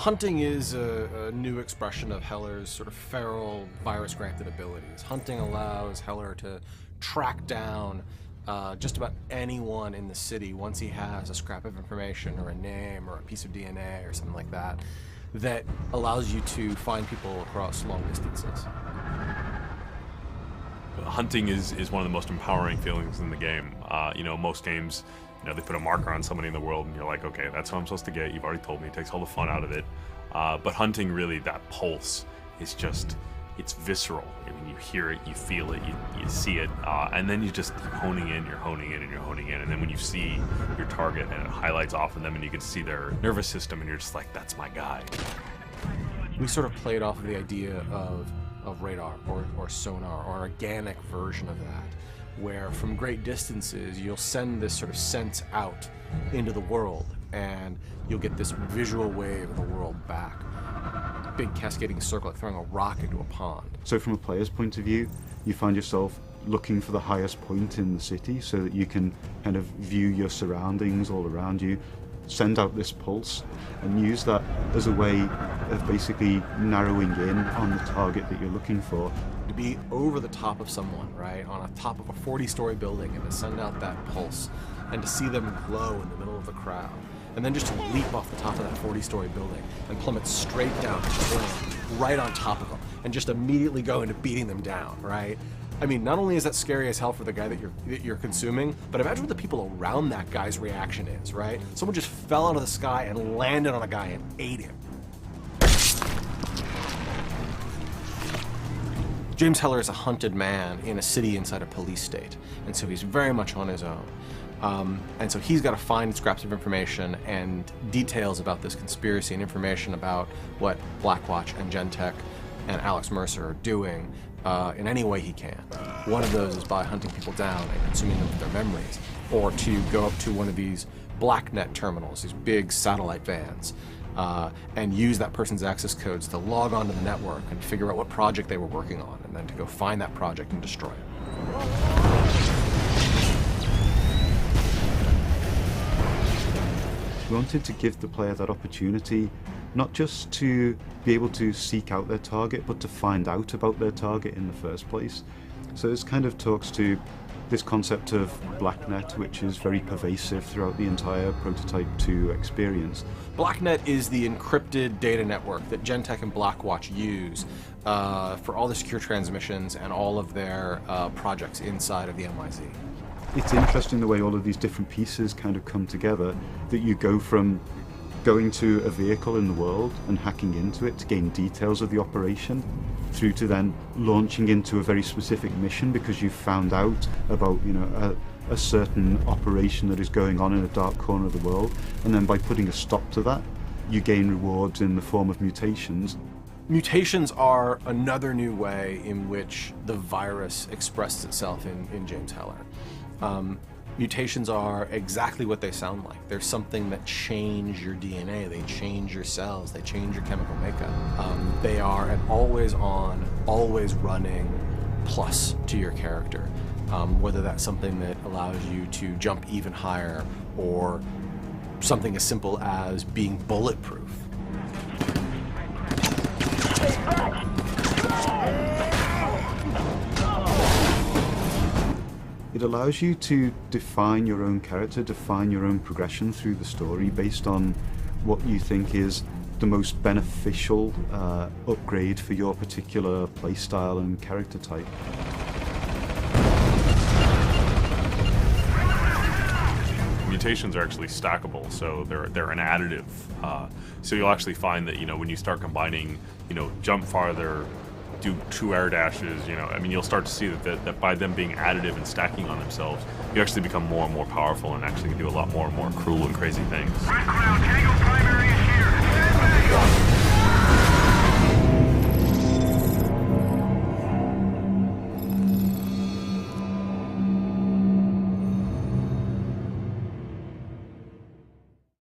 Hunting is a new expression of Heller's sort of feral virus-granted abilities. Hunting allows Heller to track down just about anyone in the city once he has a scrap of information or a name or a piece of DNA or something like that, that allows you to find people across long distances. Hunting is one of the most empowering feelings in the game. Most games, they put a marker on somebody in the world and you're like, okay, that's what I'm supposed to get. You've already told me. It takes all the fun out of it. But hunting, really, that pulse is just, it's visceral. I mean, you hear it, you feel it, you see it, and then you're just honing in, you're honing in, and you're honing in. And then when you see your target and it highlights off of them and you can see their nervous system and you're just like, that's my guy. We sort of played off of the idea of radar or sonar, or an organic version of that, where from great distances you'll send this sort of sense out into the world and you'll get this visual wave of the world back. Big cascading circle, like throwing a rock into a pond. So from a player's point of view, you find yourself looking for the highest point in the city so that you can kind of view your surroundings all around you, send out this pulse, and use that as a way of basically narrowing in on the target that you're looking for. To be over the top of someone, right, on a top of a 40-story building, and to send out that pulse, and to see them glow in the middle of the crowd, and then just to leap off the top of that 40-story building and plummet straight down to the ground, right on top of them, and just immediately go into beating them down, right? I mean, not only is that scary as hell for the guy that you're consuming, but imagine what the people around that guy's reaction is, right? Someone just fell out of the sky and landed on a guy and ate him. James Heller is a hunted man in a city inside a police state, and so he's very much on his own. And so he's got to find scraps of information and details about this conspiracy and information about what Blackwatch and Gentek and Alex Mercer are doing in any way he can. One of those is by hunting people down and consuming them with their memories, or to go up to one of these BlackNet terminals, these big satellite vans, and use that person's access codes to log onto the network and figure out what project they were working on, and then to go find that project and destroy it. We wanted to give the player that opportunity, not just to be able to seek out their target, but to find out about their target in the first place. So this kind of talks to this concept of BlackNet, which is very pervasive throughout the entire Prototype 2 experience. BlackNet is the encrypted data network that Gentek and Blackwatch use for all the secure transmissions and all of their projects inside of the MIZ. It's interesting the way all of these different pieces kind of come together, that you go from going to a vehicle in the world and hacking into it to gain details of the operation, through to then launching into a very specific mission because you've found out about, a certain operation that is going on in a dark corner of the world, and then by putting a stop to that, you gain rewards in the form of mutations. Mutations are another new way in which the virus expresses itself in James Heller. Mutations are exactly what they sound like. They're something that change your DNA, they change your cells, they change your chemical makeup. They are an always on, always running plus to your character. Whether that's something that allows you to jump even higher, or something as simple as being bulletproof. It allows you to define your own character, define your own progression through the story based on what you think is the most beneficial upgrade for your particular playstyle and character type. Mutations are actually stackable, so they're an additive. So you'll actually find that when you start combining, jump farther, do 2 air dashes, you'll start to see that by them being additive and stacking on themselves, you actually become more and more powerful and actually can do a lot more and more cruel and crazy things.